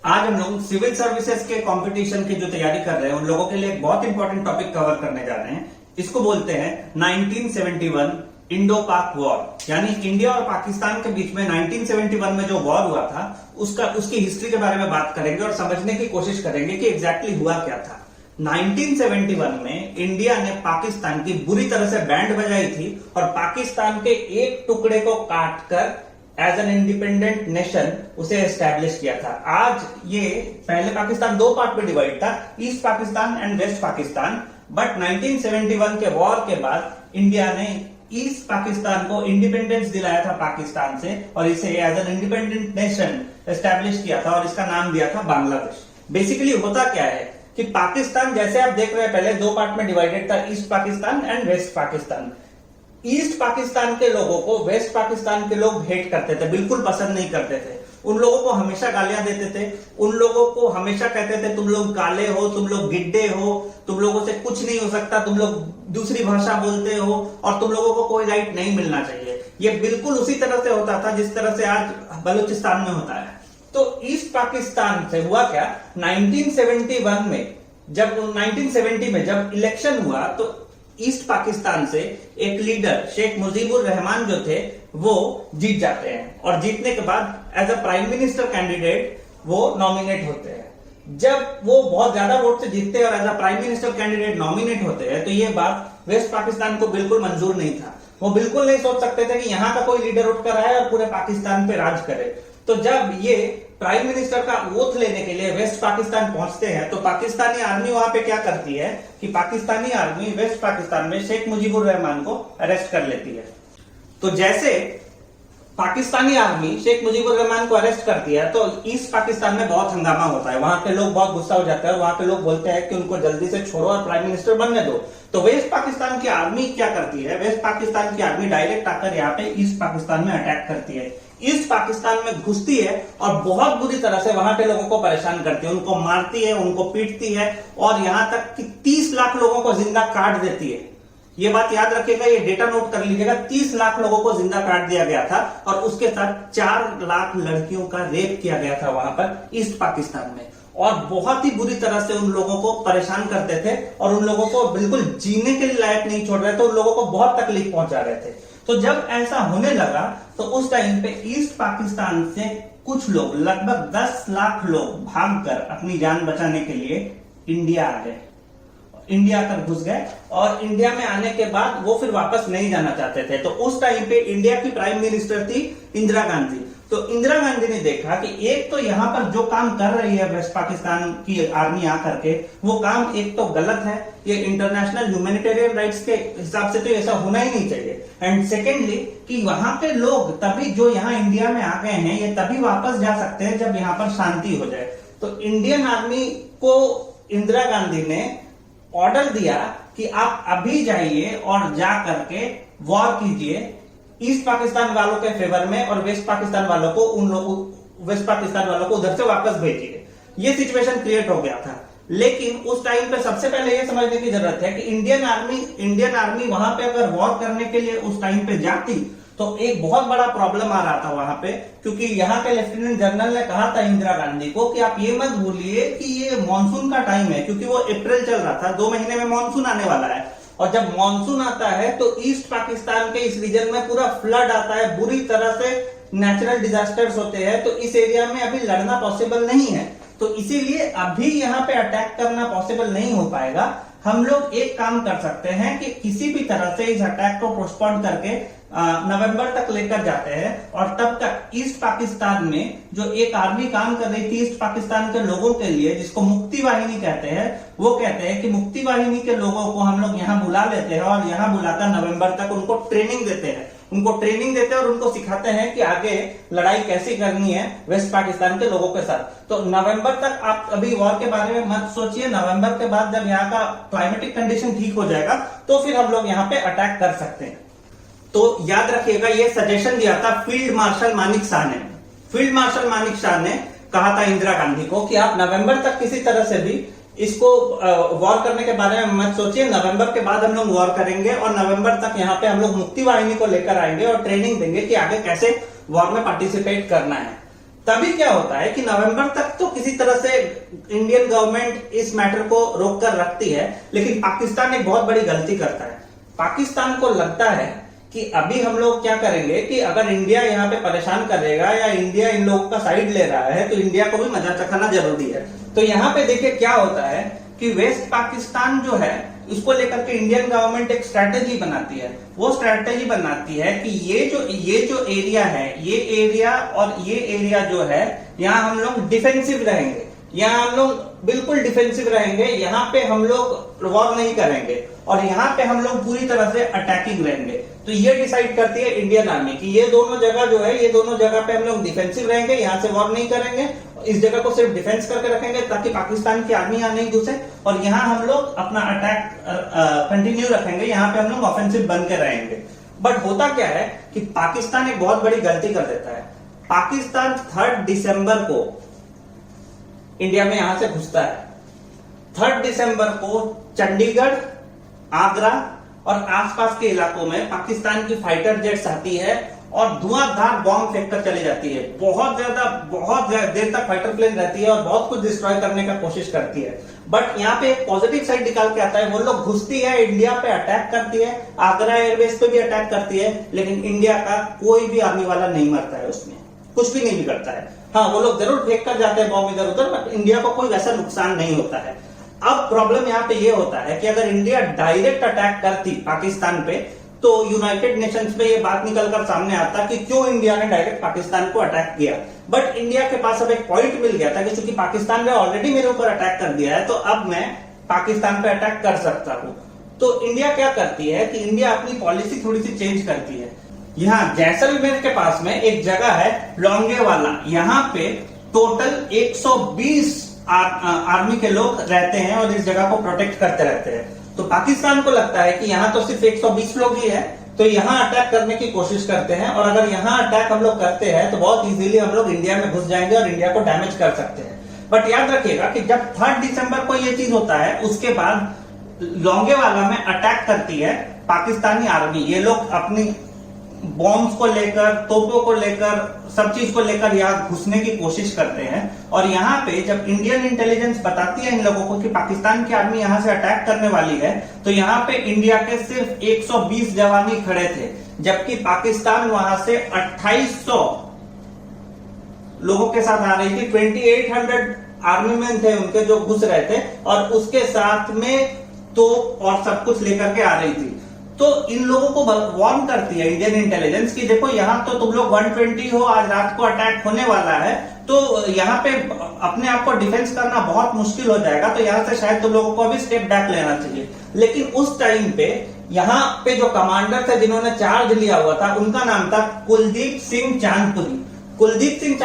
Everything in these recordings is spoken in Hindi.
आज हम लोग सिविल सर्विसेज के कंपटीशन की जो तैयारी कर रहे हैं उन लोगों के लिए एक बहुत इंपॉर्टेंट टॉपिक कवर करने जा रहे हैं। इसको बोलते हैं 1971 इंडो पाक वॉर, यानी इंडिया और पाकिस्तान के बीच में 1971 में जो वॉर हुआ था उसकी हिस्ट्री के बारे में बात करेंगे और समझने की कोशिश करेंगे कि एग्जैक्टली हुआ क्या था। 1971 में इंडिया ने पाकिस्तान की बुरी तरह से बैंड बजाई थी और पाकिस्तान के एक टुकड़े को काटकर एज एन इंडिपेंडेंट नेशन उसे एस्टैब्लिश किया था। आज ये पहले पाकिस्तान दो पार्ट में डिवाइड था, East Pakistan and West Pakistan, but 1971 के वॉर के बाद इंडिया ने ईस्ट पाकिस्तान को इंडिपेंडेंस दिलाया था पाकिस्तान से और इसे as an independent nation establish किया था और इसका नाम दिया था बांग्लादेश। बेसिकली होता क्या है कि पाकिस्तान, जैसे आप देख रहे हैं, पहले दो पार्ट में डिवाइडेड था, East Pakistan and West Pakistan. East Pakistan के लोगों को वेस्ट पाकिस्तान के लोग हेट करते थे, बिल्कुल पसंद नहीं करते थे। उन लोगों को हमेशा गालियां देते थे, उन लोगों को हमेशा कहते थे तुम लोग काले हो, तुम लोग गिड्डे हो, तुम लोगों से कुछ नहीं हो सकता, तुम लोग दूसरी भाषा बोलते हो और तुम लोगों को कोई राइट नहीं मिलना चाहिए। ये बिल्कुल उसी तरह से होता था जिस तरह से आज बलूचिस्तान में होता है। तो ईस्ट पाकिस्तान से हुआ क्या, 1971 में जब इलेक्शन हुआ तो ईस्ट पाकिस्तान से एक लीडर शेख मुजीबुर रहमान जो थे वो जीत जाते हैं और जीतने के बाद as a prime minister candidate वो नॉमिनेट होते हैं। जब वो बहुत ज्यादा वोट से जीतते हैं और as a prime minister candidate nominate होते हैं तो ये बात वेस्ट पाकिस्तान को बिल्कुल मंजूर नहीं था। वो बिल्कुल नहीं सोच सकते थे कि यहाँ का कोई लीडर उठकर आए और पूरे पाकिस्तान पे राज करे। तो जब ये प्राइम मिनिस्टर का ओथ लेने के लिए वेस्ट पाकिस्तान पहुंचते हैं तो पाकिस्तानी आर्मी वहां पे क्या करती है कि पाकिस्तानी आर्मी वेस्ट पाकिस्तान में शेख मुजीबुर रहमान को अरेस्ट कर लेती है। तो जैसे पाकिस्तानी आर्मी शेख मुजीबुर रहमान को अरेस्ट करती है तो ईस्ट पाकिस्तान में बहुत हंगामा होता है, वहां के लोग बहुत गुस्सा हो जाते हैं और वहां के लोग बोलते हैं कि उनको जल्दी से छोड़ो और प्राइम मिनिस्टर बनने दो। तो वेस्ट पाकिस्तान की आर्मी क्या करती है, वेस्ट पाकिस्तान की आर्मी डायरेक्ट आकर यहाँ पे ईस्ट पाकिस्तान में अटैक करती है, ईस्ट पाकिस्तान में घुसती है और बहुत बुरी तरह से वहां के लोगों को परेशान करती है, उनको मारती है, उनको पीटती है और यहां तक कि 30 लाख लोगों को जिंदा काट देती है। ये बात याद रखिएगा, ये डेटा नोट कर लीजिएगा, 30 लाख लोगों को जिंदा काट दिया गया था और उसके साथ 4 लाख लड़कियों का रेप किया गया था वहां पर ईस्ट पाकिस्तान में और बहुत ही बुरी तरह से उन लोगों को परेशान करते थे और उन लोगों को बिल्कुल जीने के लायक नहीं छोड़ रहे थे, उन लोगों को बहुत तकलीफ पहुंचा रहे थे। तो जब ऐसा होने लगा तो उस टाइम पे ईस्ट पाकिस्तान से कुछ लोग, लगभग 10 लाख लोग भागकर अपनी जान बचाने के लिए इंडिया आ गए, इंडिया तक घुस गए और इंडिया में आने के बाद वो फिर वापस नहीं जाना चाहते थे। तो उस टाइम पे इंडिया की प्राइम मिनिस्टर थी इंदिरा गांधी। तो इंदिरा गांधी ने देखा कि एक तो यहाँ पर जो काम कर रही है वेस्ट पाकिस्तान की आर्मी आकर के, वो काम एक तो गलत है, ये इंटरनेशनल ह्यूमैनिटेरियन राइट्स के हिसाब से तो ऐसा होना ही नहीं चाहिए, एंड सेकेंडली कि वहां पे लोग तभी जो यहाँ इंडिया में आ गए हैं ये तभी वापस जा सकते हैं जब यहाँ पर शांति हो जाए। तो इंडियन आर्मी को इंदिरा गांधी ने ऑर्डर दिया कि आप अभी जाइए और जा करके वॉर कीजिए ईस्ट पाकिस्तान वालों के फेवर में और वेस्ट पाकिस्तान वालों को वेस्ट पाकिस्तान वालों को उधर से वापस भेजिए। ये सिचुएशन क्रिएट हो गया था। लेकिन उस टाइम पे सबसे पहले ये समझने की जरूरत है कि इंडियन आर्मी वहां पे अगर वॉर करने के लिए उस टाइम पे जाती तो एक बहुत बड़ा प्रॉब्लम आ रहा था वहां पे, क्योंकि यहाँ के लेफ्टिनेंट जनरल ने कहा था इंदिरा गांधी को कि आप ये मत भूलिए कि ये मानसून का टाइम है, क्योंकि वो अप्रैल चल रहा था, 2 महीने में मानसून आने वाला है और जब मानसून आता है तो ईस्ट पाकिस्तान के इस रीजन में पूरा फ्लड आता है, बुरी तरह से नेचुरल डिजास्टर्स होते हैं, तो इस एरिया में अभी लड़ना पॉसिबल नहीं है। तो इसीलिए अभी यहाँ पे अटैक करना पॉसिबल नहीं हो पाएगा। हम लोग एक काम कर सकते हैं कि किसी भी तरह से इस अटैक को पोस्टपोन करके नवंबर तक लेकर जाते हैं और तब तक ईस्ट पाकिस्तान में जो एक आर्मी काम कर रही थी ईस्ट पाकिस्तान के लोगों के लिए, जिसको मुक्ति वाहिनी कहते हैं, वो कहते हैं कि मुक्ति वाहिनी के लोगों को हम लोग यहाँ बुला लेते हैं और यहाँ बुलाकर नवंबर तक उनको ट्रेनिंग देते हैं और उनको सिखाते हैं कि आगे लड़ाई कैसे करनी है वेस्ट पाकिस्तान के लोगों के साथ। तो नवंबर तक आप अभी वॉर के बारे में मत सोचिए, नवंबर के बाद जब यहाँ का क्लाइमेटिक कंडीशन ठीक हो जाएगा तो फिर हम लोग यहाँ पे अटैक कर सकते हैं। तो याद रखिएगा, ये सजेशन दिया था फील्ड मार्शल मानिक शाह ने। फील्ड मार्शल मानिक शाह ने कहा था इंदिरा गांधी को कि आप नवंबर तक किसी तरह से भी इसको वॉर करने के बारे में मत सोचिए, नवंबर के बाद हम लोग वॉर करेंगे और नवंबर तक यहाँ पे हम लोग मुक्ति वाहिनी को लेकर आएंगे और ट्रेनिंग देंगे कि आगे कैसे वॉर में पार्टिसिपेट करना है। तभी क्या होता है कि नवंबर तक तो किसी तरह से इंडियन गवर्नमेंट इस मैटर को रोक कर रखती है, लेकिन पाकिस्तान एक बहुत बड़ी गलती करता है। पाकिस्तान को लगता है कि अभी हम लोग क्या करेंगे कि अगर इंडिया यहाँ पे परेशान करेगा या इंडिया इन लोगों का साइड ले रहा है तो इंडिया को भी मजा चखाना जरूरी है। तो यहाँ पे देखिए क्या होता है कि वेस्ट पाकिस्तान जो है उसको लेकर के इंडियन गवर्नमेंट एक स्ट्रैटेजी बनाती है। वो स्ट्रैटेजी बनाती है कि ये जो एरिया है, ये एरिया और ये एरिया जो है, यहाँ हम लोग डिफेंसिव रहेंगे, यहाँ हम लोग बिल्कुल डिफेंसिव रहेंगे, यहाँ पे हम लोग वॉर नहीं करेंगे और यहाँ पे हम लोग पूरी तरह से अटैकिंग रहेंगे। तो ये डिसाइड करती है इंडियन आर्मी कि ये दोनों जगह जो है, ये दोनों जगह पे हम लोग डिफेंसिव रहेंगे, यहाँ से वॉर नहीं करेंगे, इस जगह को सिर्फ डिफेंस करके रखेंगे ताकि पाकिस्तान की आर्मी यहाँ नहीं घुसे, और यहाँ हम लोग अपना अटैक कंटिन्यू रखेंगे, यहाँ पे हम लोग ऑफेंसिव बन के रहेंगे। बट होता क्या है कि पाकिस्तान एक बहुत बड़ी गलती कर देता है। पाकिस्तान 3 दिसंबर को इंडिया में यहां से घुसता है। 3 दिसंबर को चंडीगढ़, आगरा और आसपास के इलाकों में पाकिस्तान की फाइटर जेट्स आती है और धुआंधार बॉम्ब फेंककर चली जाती है। बहुत देर तक फाइटर प्लेन रहती है और बहुत कुछ डिस्ट्रॉय करने का कोशिश करती है। बट यहाँ पे एक पॉजिटिव साइड निकाल के आता है, वो लोग घुसती है, इंडिया पे अटैक करती है, आगरा एयरबेस पे भी अटैक करती है, लेकिन इंडिया का कोई भी आर्मी वाला नहीं मरता है, उसमें कुछ भी नहीं बिगड़ता है। हाँ, वो लोग जरूर फेंक कर जाते हैं बॉम्ब इधर उधर, बट इंडिया को कोई वैसा नुकसान नहीं होता है। अब प्रॉब्लम यहाँ पे ये होता है कि अगर इंडिया डायरेक्ट अटैक करती पाकिस्तान पे तो यूनाइटेड नेशंस में ये बात निकलकर सामने आता कि क्यों इंडिया ने डायरेक्ट पाकिस्तान को अटैक किया। बट इंडिया के पास अब एक पॉइंट मिल गया था कि चूंकि पाकिस्तान ने ऑलरेडी मेरे ऊपर अटैक कर दिया है तो अब मैं पाकिस्तान पे अटैक कर सकता हूं। तो इंडिया क्या करती है कि इंडिया अपनी पॉलिसी थोड़ी सी चेंज करती है। यहाँ जैसलमेर के पास में एक जगह है लोंगेवाला, यहाँ पे टोटल 120 आर्मी के लोग रहते हैं और इस जगह को प्रोटेक्ट करते रहते हैं। तो पाकिस्तान को लगता है कि यहाँ तो सिर्फ 120 लोग ही है, तो यहाँ अटैक करने की कोशिश करते हैं, और अगर यहाँ अटैक हम लोग करते हैं तो बहुत इजीली हम लोग इंडिया में घुस जाएंगे और इंडिया को डैमेज कर सकते हैं। बट याद रखिएगा कि जब 3 दिसंबर को ये चीज होता है उसके बाद लोंगेवाला में अटैक करती है पाकिस्तानी आर्मी। ये लोग अपनी बॉम्ब्स को लेकर, तोपों को लेकर, सब चीज को लेकर यहाँ घुसने की कोशिश करते हैं। और यहाँ पे जब इंडियन इंटेलिजेंस बताती है इन लोगों को कि पाकिस्तान की आर्मी यहाँ से अटैक करने वाली है, तो यहाँ पे इंडिया के सिर्फ 120 जवान ही खड़े थे, जबकि पाकिस्तान वहां से 2800 लोगों के साथ आ रही थी। 2800 आर्मी मैन थे उनके जो घुस रहे थे, और उसके साथ में तोप और सब कुछ लेकर के आ रही थी। तो इन लोगों को वार्न करती है इंडियन इंटेलिजेंस कि देखो यहाँ तो तुम लोग 120 हो, आज रात को अटैक होने वाला है, तो यहाँ पे अपने आप को डिफेंस करना बहुत मुश्किल हो जाएगा, तो यहाँ से शायद तुम लोगों को अभी स्टेप बैक लेना चाहिए। लेकिन उस टाइम पे यहाँ पे जो कमांडर थे जिन्होंने चार्ज लिया हुआ था, उनका नाम था कुलदीप सिंह चांदपुरी। कुलदीप सिंह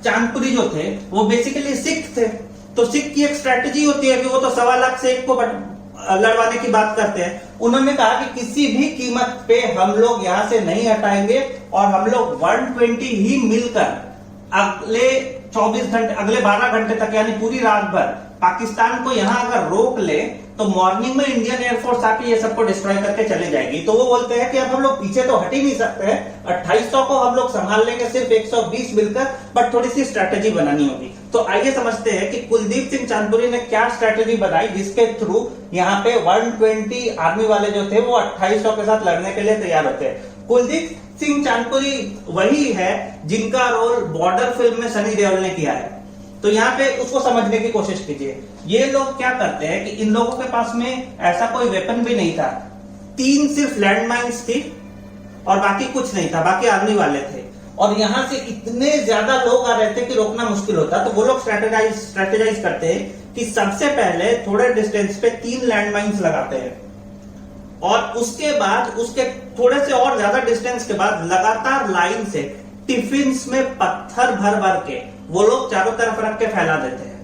चांदपुरी जो थे वो बेसिकली सिख थे। तो सिख की एक स्ट्रेटेजी होती है कि वो तो 1.25 लाख से 1 को लड़वाने की बात करते हैं। उन्होंने कहा कि किसी भी कीमत पे हम लोग यहां से नहीं हटाएंगे और हम लोग 120 ही मिलकर अगले 24 घंटे, अगले 12 घंटे तक, यानी पूरी रात भर पाकिस्तान को यहां अगर रोक ले तो मॉर्निंग में इंडियन एयरफोर्स आके ये सबको डिस्ट्रॉय करके चले जाएगी। तो वो बोलते हैं कि अब हम लोग पीछे तो हट ही नहीं सकते हैं, 2800 को हम लोग संभाल लेंगे सिर्फ 120 मिलकर, बट थोड़ी सी स्ट्रैटेजी बनानी होगी। तो आइए समझते हैं कि कुलदीप सिंह चांदपुरी ने क्या स्ट्रैटेजी बनाई जिसके थ्रू यहाँ पे 120 आर्मी वाले जो थे वो 2800 के साथ लड़ने के लिए तैयार होते हैं। कुलदीप सिंह चांदपुरी वही है जिनका रोल बॉर्डर फिल्म में सनी देओल ने किया है। तो यहाँ पे उसको समझने की कोशिश कीजिए। ये लोग क्या करते हैं कि इन लोगों के पास में ऐसा कोई वेपन भी नहीं था, 3 सिर्फ लैंड माइन्स थी और बाकी कुछ नहीं था, बाकी आर्मी वाले थे। और यहां से इतने ज्यादा लोग आ रहे थे कि रोकना मुश्किल होता। तो वो लोग स्ट्रेटेजाइज करते हैं कि सबसे पहले थोड़े डिस्टेंस पे 3 लैंड माइन्स लगाते हैं, और उसके बाद उसके थोड़े से और ज्यादा डिस्टेंस के बाद लगातार लाइन से टिफिन्स में पत्थर भर भर के वो लोग चारों तरफ रख के फैला देते हैं।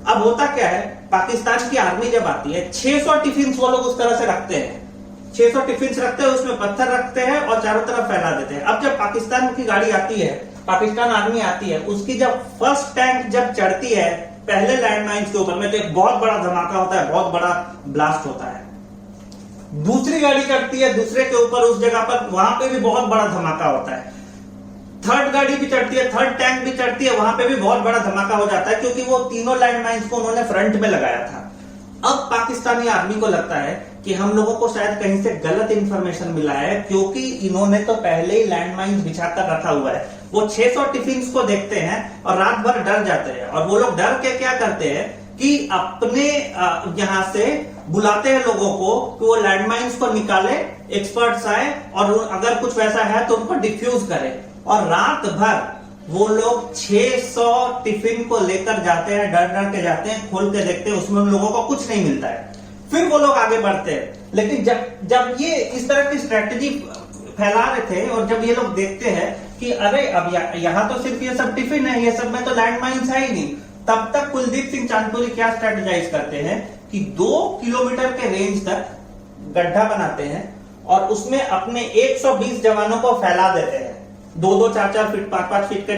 अब होता क्या है, पाकिस्तान की आर्मी जब आती है 600 टिफिन्स वो लोग उस तरह से रखते हैं, 600 टिफिन्स रखते हैं, उसमें पत्थर रखते हैं और चारों तरफ फैला देते हैं। अब जब पाकिस्तान की गाड़ी आती है, पाकिस्तान आर्मी आती है, उसकी जब फर्स्ट टैंक जब चढ़ती है पहले लैंडमाइंस के ऊपर में, तो एक बहुत बड़ा धमाका होता है, बहुत बड़ा ब्लास्ट होता है। दूसरी गाड़ी चढ़ती है दूसरे के ऊपर, उस जगह पर, वहां पे भी बहुत बड़ा धमाका होता है। थर्ड गाड़ी भी चढ़ती है, थर्ड टैंक भी चढ़ती है, वहां पे भी बहुत बड़ा धमाका हो जाता है, क्योंकि वो तीनों लैंड माइन्स को उन्होंने फ्रंट में लगाया था। अब पाकिस्तानी आर्मी को लगता है कि हम लोगों को शायद कहीं से गलत इंफॉर्मेशन मिला है, क्योंकि इन्होंने तो पहले ही लैंड माइन्स बिछाकर रखा हुआ है। वो 600 टिफिन को देखते हैं और रात भर डर जाते हैं, और वो लोग डर के क्या करते हैं कि अपने यहां से बुलाते हैं लोगों को कि वो लैंड माइन्स को निकाले, एक्सपर्ट्स आए और अगर कुछ वैसा है तो उनको डिफ्यूज करें। और रात भर वो लोग 600 टिफिन को लेकर जाते हैं, डर डर के जाते हैं, खोल के देखते हैं, उसमें उन लोगों को कुछ नहीं मिलता है। फिर वो लोग आगे बढ़ते हैं। लेकिन जब ये इस तरह की स्ट्रेटजी फैला रहे थे और जब ये लोग देखते हैं कि अरे अब यहाँ तो सिर्फ ये सब टिफिन है, ये सब में तो लैंड माइन्स है ही नहीं, तब तक कुलदीप सिंह चांदपुरी क्या स्ट्रेटेजाइज करते हैं कि 2 किलोमीटर के रेंज तक गड्ढा बनाते हैं और उसमें अपने 120 जवानों को फैला देते हैं, 2-2, 4-4 फीट, 5-5 फीट के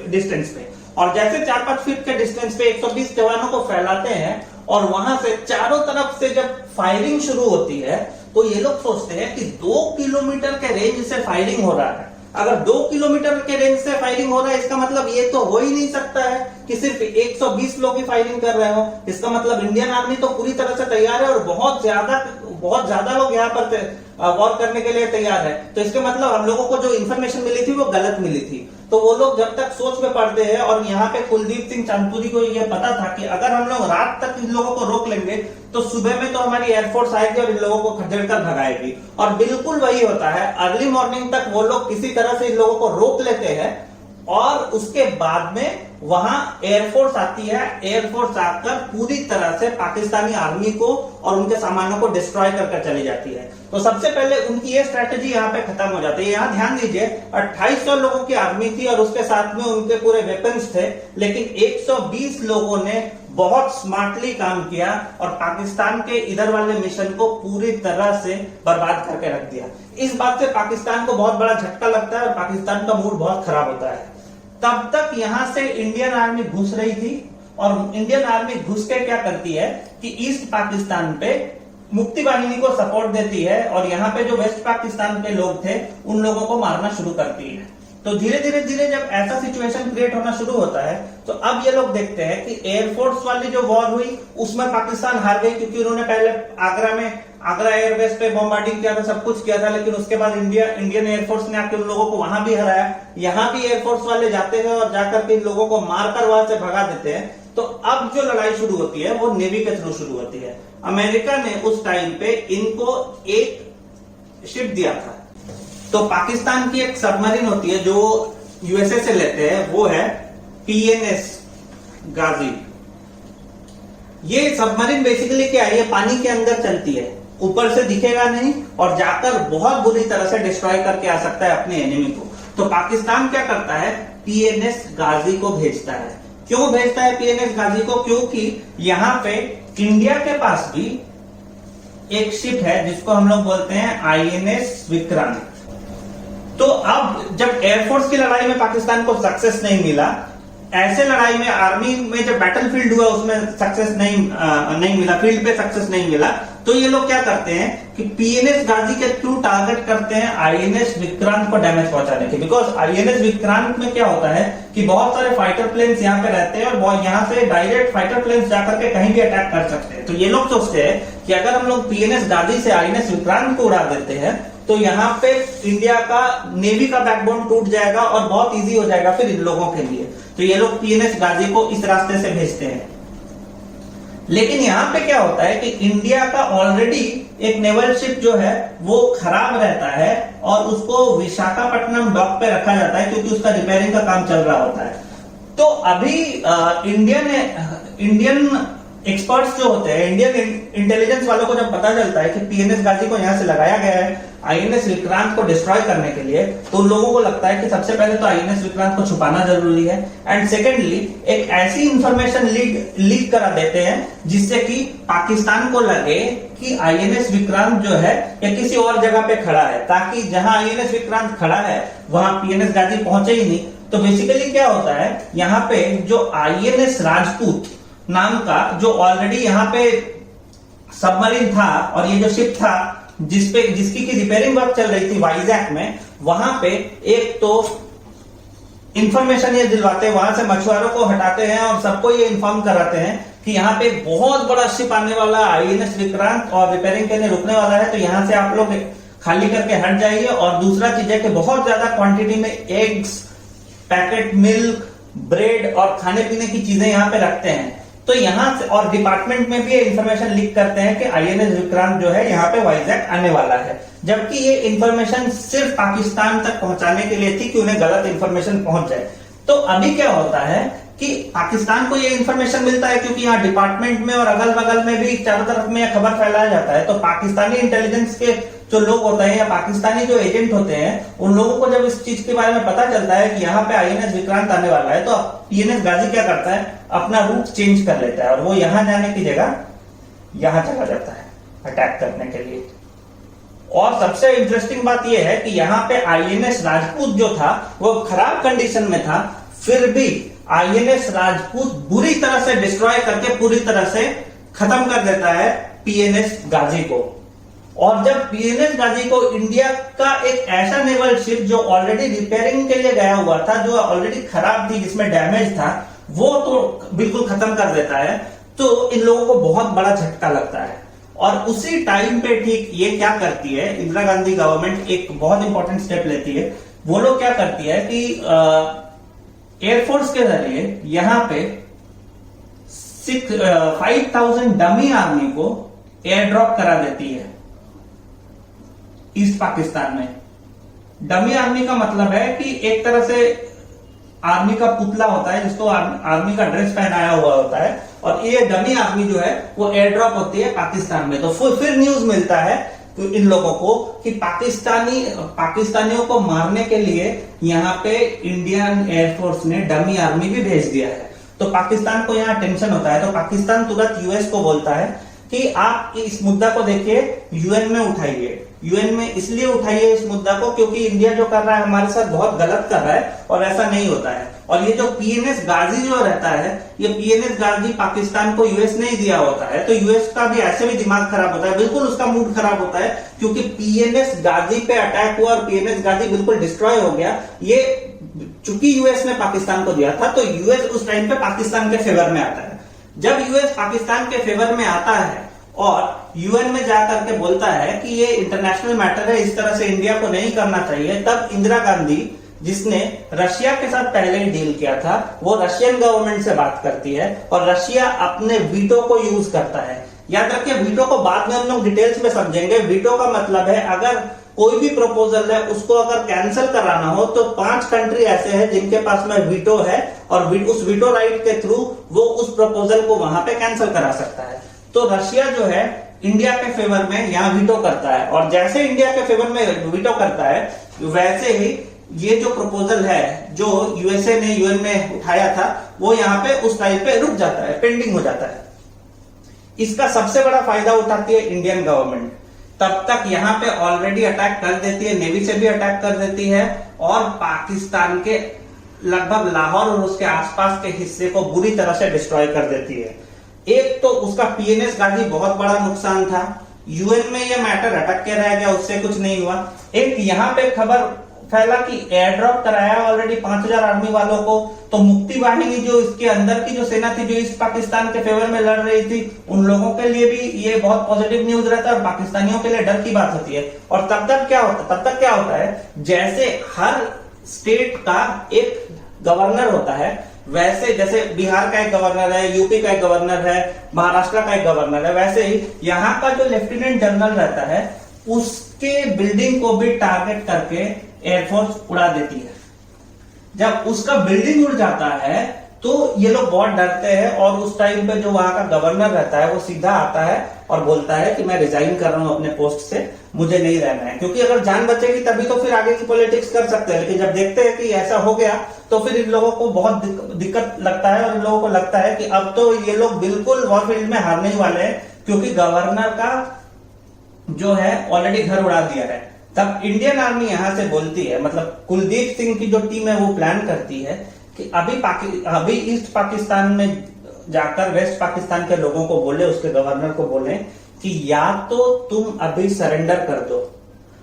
डिस्टेंस पे। और जैसे 4-5 फीट के डिस्टेंस पे 120 जवानों को फैलाते हैं और वहां से चारों तरफ से जब फायरिंग शुरू होती है तो ये लोग सोचते हैं कि 2 किलोमीटर के रेंज से फायरिंग हो रहा है। अगर 2 किलोमीटर के रेंज से फायरिंग हो रहा है, इसका मतलब ये तो हो ही नहीं सकता है कि सिर्फ 120 लोग ही फायरिंग कर रहे हो। इसका मतलब इंडियन आर्मी तो पूरी तरह से तैयार है और बहुत ज्यादा लोग यहाँ पर वॉर करने के लिए तैयार है। तो इसके मतलब हम लोगों को जो इन्फॉर्मेशन मिली थी वो गलत मिली थी। तो वो लोग जब तक सोच में पड़ते हैं, और यहाँ पे कुलदीप सिंह चांदपुरी को यह पता था कि अगर हम लोग रात तक इन लोगों को रोक लेंगे तो सुबह में तो हमारी एयरफोर्स आएगी और इन लोगों को खदेड़ कर भगाएगी। और बिल्कुल वही होता है, अर्ली मॉर्निंग तक वो लोग किसी तरह से इन लोगों को रोक लेते हैं और उसके बाद में वहां एयरफोर्स आती है। एयरफोर्स आकर पूरी तरह से पाकिस्तानी आर्मी को और उनके सामानों को डिस्ट्रॉय करके चली जाती है। तो सबसे पहले उनकी ये स्ट्रेटेजी यहाँ पे खत्म हो जाती है। यहाँ ध्यान दीजिए, 2800 लोगों की आर्मी थी और उसके साथ में उनके पूरे वेपन्स थे, लेकिन 120 लोगों ने बहुत स्मार्टली काम किया और पाकिस्तान के इधर वाले मिशन को पूरी तरह से बर्बाद करके रख दिया। इस बात से पाकिस्तान को बहुत बड़ा झटका लगता है और पाकिस्तान का मूड बहुत खराब होता है। तब तक यहां से इंडियन आर्मी घुस रही थी और इंडियन आर्मी घुस के क्या करती है कि ईस्ट पाकिस्तान पे मुक्ति वाहिनी को सपोर्ट देती है और यहाँ पे जो वेस्ट पाकिस्तान के लोग थे उन लोगों को मारना शुरू करती है। तो धीरे धीरे जब ऐसा सिचुएशन क्रिएट होना शुरू होता है तो अब ये लोग देखते हैं कि एयरफोर्स वाली जो वॉर हुई उसमें पाकिस्तान हार गई, क्योंकि उन्होंने पहले आगरा एयरबेस पे बॉम्बार्डिंग किया था, सब कुछ किया था, लेकिन उसके बाद इंडियन एयरफोर्स ने आके उन लोगों को वहां भी हराया। यहाँ भी एयरफोर्स वाले जाते हैं और जाकर के इन लोगों को मारकर वहां से भगा देते हैं। तो अब जो लड़ाई शुरू होती है वो नेवी के थ्रू शुरू होती है। अमेरिका ने उस टाइम पे इनको एक शिप दिया था। तो पाकिस्तान की एक सबमरीन होती है जो यूएसए से लेते हैं, वो है PNS गाजी। ये सबमरीन बेसिकली क्या है, ये पानी के अंदर चलती है, ऊपर से दिखेगा नहीं और जाकर बहुत बुरी तरह से डिस्ट्रॉय करके आ सकता है अपने एनिमी को। तो पाकिस्तान क्या करता है, PNS गाजी को भेजता है। क्यों भेजता है PNS गाजी को? क्योंकि यहां पे इंडिया के पास भी एक शिप है जिसको हम लोग बोलते हैं INS विक्रांत। तो अब जब एयरफोर्स की लड़ाई में पाकिस्तान को सक्सेस नहीं मिला, ऐसे लड़ाई में आर्मी में जब बैटलफील्ड हुआ उसमें सक्सेस नहीं मिला, फील्ड पे सक्सेस नहीं मिला, तो ये लोग क्या करते हैं कि PNS गाजी के थ्रू टारगेट करते हैं INS विक्रांत को डैमेज पहुंचाने के। बिकॉज INS विक्रांत में क्या होता है कि बहुत सारे फाइटर प्लेन्स यहाँ पे रहते हैं और यहाँ से डायरेक्ट फाइटर प्लेन्स जाकर के कहीं भी अटैक कर सकते हैं। तो ये लोग सोचते हैं कि अगर हम लोग PNS गाजी से INS विक्रांत को उड़ा देते हैं तो यहाँ पे इंडिया का नेवी का बैकबोन टूट जाएगा और बहुत इजी हो जाएगा फिर इन लोगों के लिए। तो ये लोग PNS गाजी को इस रास्ते से भेजते हैं। लेकिन यहाँ पे क्या होता है कि इंडिया का ऑलरेडी एक नेवल शिप जो है वो खराब रहता है और उसको विशाखापट्टनम डॉक पे रखा जाता है क्योंकि उसका रिपेयरिंग का काम चल रहा होता है। तो अभी इंडियन एक्सपर्ट्स जो होते हैं, इंडियन इंटेलिजेंस वालों को जब पता चलता है कि PNS गाजी को यहां से लगाया गया है INS विक्रांत को डिस्ट्रॉय करने के लिए, तो उन लोगों को लगता है कि सबसे पहले तो INS विक्रांत को छुपाना जरूरी है, एंड सेकेंडली एक ऐसी इंफॉर्मेशन लीक करा देते हैं जिससे कि पाकिस्तान को लगे कि INS विक्रांत जो है या किसी और जगह पे खड़ा है, ताकि जहां INS विक्रांत खड़ा है वहां PNS गाजी पहुंचे ही नहीं। तो बेसिकली क्या होता है, यहाँ पे जो INS राजपूत नाम का जो ऑलरेडी यहाँ पे सबमरीन था और ये जो शिप था जिसकी की रिपेयरिंग वर्क चल रही थी वाइजैक में, वहां पे एक तो इंफॉर्मेशन ये दिलवाते हैं, वहां से मछुआरों को हटाते हैं और सबको ये इन्फॉर्म कराते हैं कि यहाँ पे बहुत बड़ा शिप आने वाला, आईएनएस विक्रांत, और रिपेयरिंग के लिए रुकने वाला है, तो यहाँ से आप लोग खाली करके हट जाइए। और दूसरा चीज है कि बहुत ज्यादा क्वांटिटी में एग्स, पैकेट मिल्क, ब्रेड और खाने पीने की चीजें यहाँ पे रखते हैं। तो यहाँ से और डिपार्टमेंट में भी ये इन्फॉर्मेशन लीक करते हैं कि आईएनएस विक्रांत जो है यहाँ पे वाइजैक आने वाला है, जबकि ये इन्फॉर्मेशन सिर्फ पाकिस्तान तक पहुंचाने के लिए थी कि उन्हें गलत इन्फॉर्मेशन पहुंच जाए। तो अभी क्या होता है कि पाकिस्तान को ये इन्फॉर्मेशन मिलता है, क्योंकि यहाँ डिपार्टमेंट में और अगल बगल में भी चारों तरफ में यह खबर फैलाया जाता है, तो पाकिस्तानी इंटेलिजेंस के जो लोग होते हैं या पाकिस्तानी जो एजेंट होते हैं, उन लोगों को जब इस चीज के बारे में पता चलता है कि यहाँ पे आईएनएस विक्रांत आने वाला है, तो पीएनएस गाजी क्या करता है, अपना रूट चेंज कर लेता है और वो यहां जाने की जगह यहां चला जाता है अटैक करने के लिए। और सबसे इंटरेस्टिंग बात यह है कि यहाँ पे आईएनएस राजपूत जो था वो खराब कंडीशन में था, फिर भी आईएनएस राजपूत बुरी तरह से डिस्ट्रॉय करके पूरी तरह से खत्म कर देता है पीएनएस गाजी को। और जब पीएनएस गाजी को इंडिया का एक ऐसा नेवल शिप जो ऑलरेडी रिपेयरिंग के लिए गया हुआ था, जो ऑलरेडी खराब थी, जिसमें डैमेज था, वो तो बिल्कुल खत्म कर देता है, तो इन लोगों को बहुत बड़ा झटका लगता है। और उसी टाइम पे ठीक ये क्या करती है, इंदिरा गांधी गवर्नमेंट एक बहुत इंपॉर्टेंट स्टेप लेती है। वो लोग क्या करती है कि एयरफोर्स के जरिए यहां पे 5000 डमी आर्मी को एयर ड्रॉप करा देती है ईस्ट पाकिस्तान में। डमी आर्मी का मतलब है कि एक तरह से आर्मी का पुतला होता है जिसको आर्मी का ड्रेस पहनाया हुआ होता है, और ये डमी आर्मी जो है वो एयर ड्रॉप होती है पाकिस्तान में। तो फिर न्यूज मिलता है इन लोगों को कि पाकिस्तानियों को मारने के लिए यहाँ पे इंडियन एयरफोर्स ने डमी आर्मी भी भेज दिया है। तो पाकिस्तान को यहाँ टेंशन होता है, तो पाकिस्तान तुरंत यूएस को बोलता है कि आप इस मुद्दा को देखिए, यूएन में उठाइए। यूएन में इसलिए उठाइए इस मुद्दा को क्योंकि इंडिया जो कर रहा है हमारे साथ बहुत गलत कर रहा है और ऐसा नहीं होता है। और ये जो पीएनएस गाजी जो रहता है, ये पीएनएस गाजी पाकिस्तान को यूएस नहीं दिया होता है, तो यूएस का भी ऐसे भी दिमाग खराब होता है, बिल्कुल उसका मूड खराब होता है, क्योंकि पीएनएस गाजी पे अटैक हुआ और पीएनएस गाजी बिल्कुल डिस्ट्रॉय हो गया। ये चूंकि यूएस ने पाकिस्तान को दिया था, तो यूएस उस टाइम पे पाकिस्तान के फेवर में आता है। जब यूएस पाकिस्तान के फेवर में आता है और यूएन में जाकर के बोलता है कि ये इंटरनेशनल मैटर है, इस तरह से इंडिया को नहीं करना चाहिए, तब इंदिरा गांधी, जिसने रशिया के साथ पहले ही डील किया था, वो रशियन गवर्नमेंट से बात करती है और रशिया अपने वीटो को यूज करता है। याद रखिए, वीटो को बाद में हम लोग डिटेल्स में समझेंगे। वीटो का मतलब है अगर कोई भी प्रपोजल है उसको अगर कैंसिल कराना हो, तो 5 कंट्री ऐसे हैं जिनके पास में वीटो है और उस वीटो राइट के थ्रू वो उस प्रपोजल को वहां पे कैंसिल करा सकता है। तो रशिया जो है इंडिया के फेवर में यहाँ वीटो करता है, और जैसे इंडिया के फेवर में वीटो करता है, वैसे ही ये जो प्रपोजल है जो यूएसए ने यूएन में उठाया था, वो यहाँ पे उस टाइम पे रुक जाता है, पेंडिंग हो जाता है। इसका सबसे बड़ा फायदा उठाती है इंडियन गवर्नमेंट। तब तक यहाँ पे ऑलरेडी अटैक कर देती है, नेवी से भी अटैक कर देती है और पाकिस्तान के लगभग लाहौर और उसके आसपास के हिस्से को बुरी तरह से डिस्ट्रॉय कर देती है। एक तो उसका पीएनएस गाजी बहुत बड़ा नुकसान था, यूएन में यह मैटर अटक के रह गया, उससे कुछ नहीं हुआ। एक यहाँ पे खबर फैला कि एयर ड्रॉप कराया ऑलरेडी 5000 आर्मी वालों को, तो मुक्ति वाहिनी जो इसके अंदर की जो सेना थी जो ईस्ट पाकिस्तान के फेवर में लड़ रही थी, उन लोगों के लिए भी ये बहुत पॉजिटिव न्यूज रहता है और पाकिस्तानियों के लिए डर की बात होती है। और तब तक क्या होता है, जैसे हर स्टेट का एक गवर्नर होता है, वैसे जैसे बिहार का एक गवर्नर है, यूपी का एक गवर्नर है, महाराष्ट्र का एक गवर्नर है, वैसे ही यहाँ का जो लेफ्टिनेंट जनरल रहता है उसके बिल्डिंग को भी टारगेट करके एयरफोर्स उड़ा देती है। जब उसका बिल्डिंग उड़ जाता है तो ये लोग बहुत डरते हैं और उस टाइम पे जो वहां का गवर्नर रहता है वो सीधा आता है और बोलता है कि मैं रिजाइन कर रहा हूं अपने पोस्ट से, मुझे नहीं रहना है। क्योंकि अगर जान बचेगी तभी तो फिर आगे की पॉलिटिक्स कर सकते हैं, लेकिन जब देखते हैं कि ऐसा हो गया तो फिर इन लोगों को बहुत दिक्कत लगता है और इन लोगों को लगता है कि अब तो ये लोग बिल्कुल वॉरफील्ड में हारने ही वाले हैं, क्योंकि गवर्नर का जो है ऑलरेडी घर उड़ा दिया है। तब इंडियन आर्मी यहां से बोलती है, मतलब कुलदीप सिंह की जो टीम है वो प्लान करती है कि अभी ईस्ट पाकिस्तान में जाकर वेस्ट पाकिस्तान के लोगों को बोले, उसके गवर्नर को बोले कि या तो तुम अभी सरेंडर कर दो,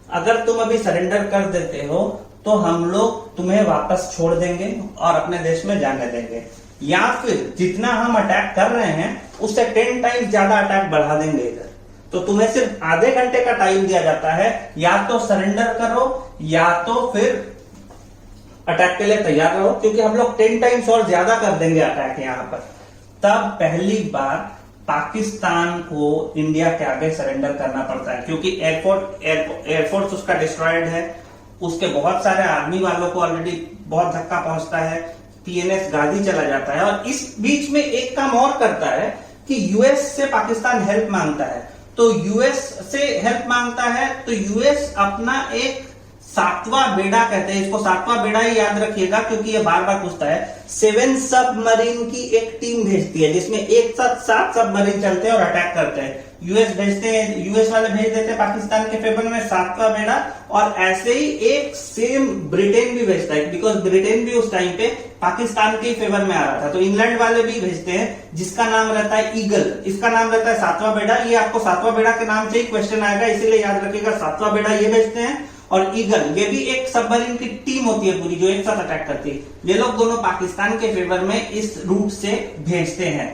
अगर तुम अभी सरेंडर कर देते हो तो हम लोग तुम्हें वापस छोड़ देंगे और अपने देश में जाने देंगे, या फिर जितना हम अटैक कर रहे हैं उससे 10 टाइम्स ज्यादा अटैक बढ़ा देंगे इधर। तो तुम्हें सिर्फ आधे घंटे का टाइम दिया जाता है, या तो सरेंडर करो या तो फिर अटैक के लिए तैयार रहो, क्योंकि हम लोग 10 टाइम्स और ज्यादा कर देंगे अटैक यहां पर। तब पहली बार पाकिस्तान को इंडिया के आगे सरेंडर करना पड़ता है, क्योंकि एयरफोर्स उसका डिस्ट्रॉयड है, उसके बहुत सारे आर्मी वालों को ऑलरेडी बहुत धक्का पहुंचता है, पीएनएस गाजी चला जाता है। और इस बीच में एक काम और करता है कि यूएस से पाकिस्तान हेल्प मांगता है, तो यूएस से हेल्प मांगता है तो यूएस अपना एक 7वां बेड़ा, कहते हैं इसको 7वां बेड़ा ही याद रखिएगा क्योंकि ये बार बार पूछता है, 7 सबमरीन की एक टीम भेजती है जिसमें एक साथ 7 सबमरीन चलते हैं और अटैक करते हैं। यूएस भेजते हैं, यूएस वाले भेज देते हैं पाकिस्तान के फेवर में 7वां बेड़ा, और ऐसे ही एक सेम ब्रिटेन भी भेजता है, बिकॉज ब्रिटेन भी उस टाइम पे पाकिस्तान के फेवर में आ रहा था। तो इंग्लैंड वाले भी भेजते हैं जिसका नाम रहता है ईगल, इसका नाम रहता है 7वां बेड़ा। ये आपको 7वां बेड़ा के नाम से ही क्वेश्चन आएगा, इसीलिए याद रखिएगा 7वां बेड़ा ये भेजते हैं। और ईगल ये भी एक सबमरीन की टीम होती है पूरी जो एक साथ अटैक करती है। ये लोग दोनों पाकिस्तान के फेवर में इस रूट से भेजते हैं।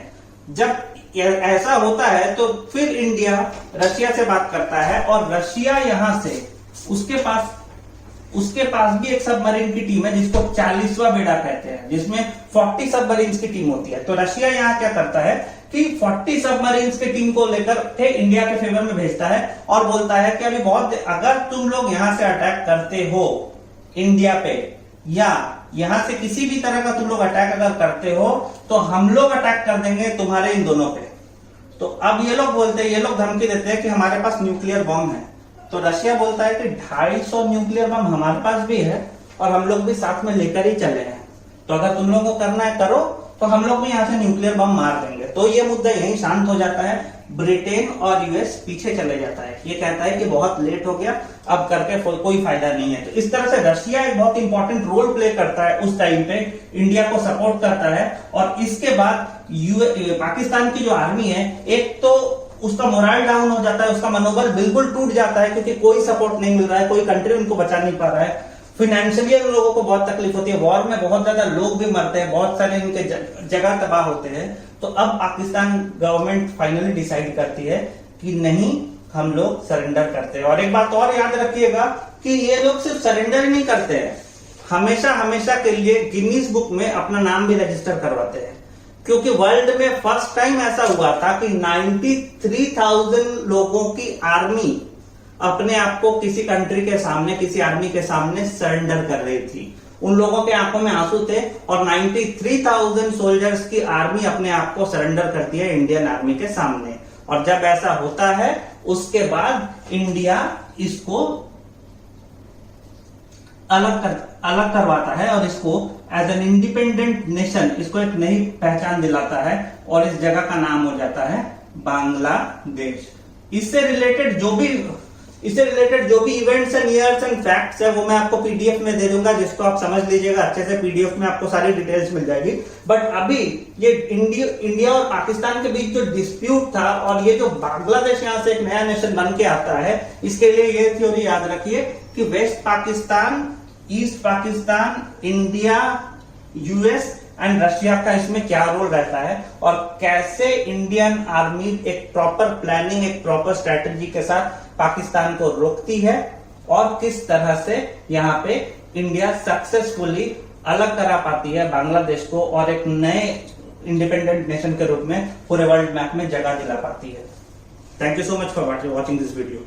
जब ऐसा होता है तो फिर इंडिया रशिया से बात करता है, और रशिया यहां से उसके पास भी एक सबमरीन की टीम है जिसको 40वां बेड़ा कहते हैं, जिसमें 40 सबमरीन की टीम होती है। तो रशिया यहाँ क्या करता है कि 40 सबमरीन की टीम को लेकर के इंडिया के फेवर में भेजता है और बोलता है कि अभी बहुत, अगर तुम लोग यहां से अटैक करते हो इंडिया पे, या यहां से किसी भी तरह का तुम लोग अटैक अगर करते हो तो हम लोग अटैक कर देंगे तुम्हारे इन दोनों पे। तो अब ये लोग बोलते हैं, ये लोग धमकी देते हैं कि हमारे पास न्यूक्लियर बॉम्ब है। तो रशिया बोलता है कि 250 न्यूक्लियर बम हमारे पास भी है और हम लोग भी साथ में लेकर ही चले हैं, तो अगर तुम लोगों को करना है करो, तो हम लोग भी यहां से न्यूक्लियर बम मार देंगे। तो ये मुद्दा यहीं शांत हो जाता है, ब्रिटेन और यूएस पीछे चले जाता है, ये कहता है कि बहुत लेट हो गया, अब करके कोई फायदा नहीं है। तो इस तरह से रशिया एक बहुत इंपॉर्टेंट रोल प्ले करता है उस टाइम पे, इंडिया को सपोर्ट करता है। और इसके बाद पाकिस्तान की जो आर्मी है, एक तो उसका मोरल डाउन हो जाता है, उसका मनोबल बिल्कुल टूट जाता है, क्योंकि कोई सपोर्ट नहीं मिल रहा है, कोई कंट्री उनको बचा नहीं पा रहा है। फाइनेंशियली उन लोगों को बहुत तकलीफ होती है, वॉर में बहुत ज्यादा लोग भी मरते हैं, बहुत सारे इनके जगह तबाह होते हैं। तो अब पाकिस्तान गवर्नमेंट फाइनली डिसाइड करती है कि नहीं, हम लोग सरेंडर करते हैं। और एक बात और याद रखिएगा कि ये लोग सिर्फ सरेंडर ही नहीं करते हैं, हमेशा के लिए गिनीज बुक में अपना नाम भी रजिस्टर करवाते हैं, क्योंकि वर्ल्ड में फर्स्ट टाइम ऐसा हुआ था कि 93,000 लोगों की आर्मी अपने आप को किसी कंट्री के सामने, किसी आर्मी के सामने सरेंडर कर रही थी। उन लोगों के आंखों में आंसू थे, और 93,000 सोल्जर्स की आर्मी अपने आप को सरेंडर करती है इंडियन आर्मी के सामने। और जब ऐसा होता है उसके बाद इंडिया इसको अलग करवाता है और इसको एज एन इंडिपेंडेंट नेशन इसको एक नई पहचान दिलाता है, और इस जगह का नाम हो जाता है बांग्लादेश। इससे रिलेटेड जो भी events and years and facts है वो मैं आपको पीडीएफ में दे दूंगा, जिसको आप समझ लीजिएगा अच्छे से। पीडीएफ में आपको सारी डिटेल्स मिल जाएगी। बट अभी ये इंडिया और पाकिस्तान के बीच जो डिस्प्यूट था, और ये जो बांग्लादेश यहां से एक नया नेशन बन के आता है, इसके लिए ये थ्योरी याद रखिए कि West Pakistan, East Pakistan, India, US and Russia का इसमें क्या रोल रहता है, और कैसे इंडियन आर्मी एक प्रॉपर प्लानिंग, एक प्रॉपर स्ट्रेटेजी के साथ पाकिस्तान को रोकती है, और किस तरह से यहाँ पे इंडिया सक्सेसफुली अलग करा पाती है बांग्लादेश को, और एक नए इंडिपेंडेंट नेशन के रूप में पूरे वर्ल्ड मैप में जगह दिला पाती है। Thank you so much for watching this video.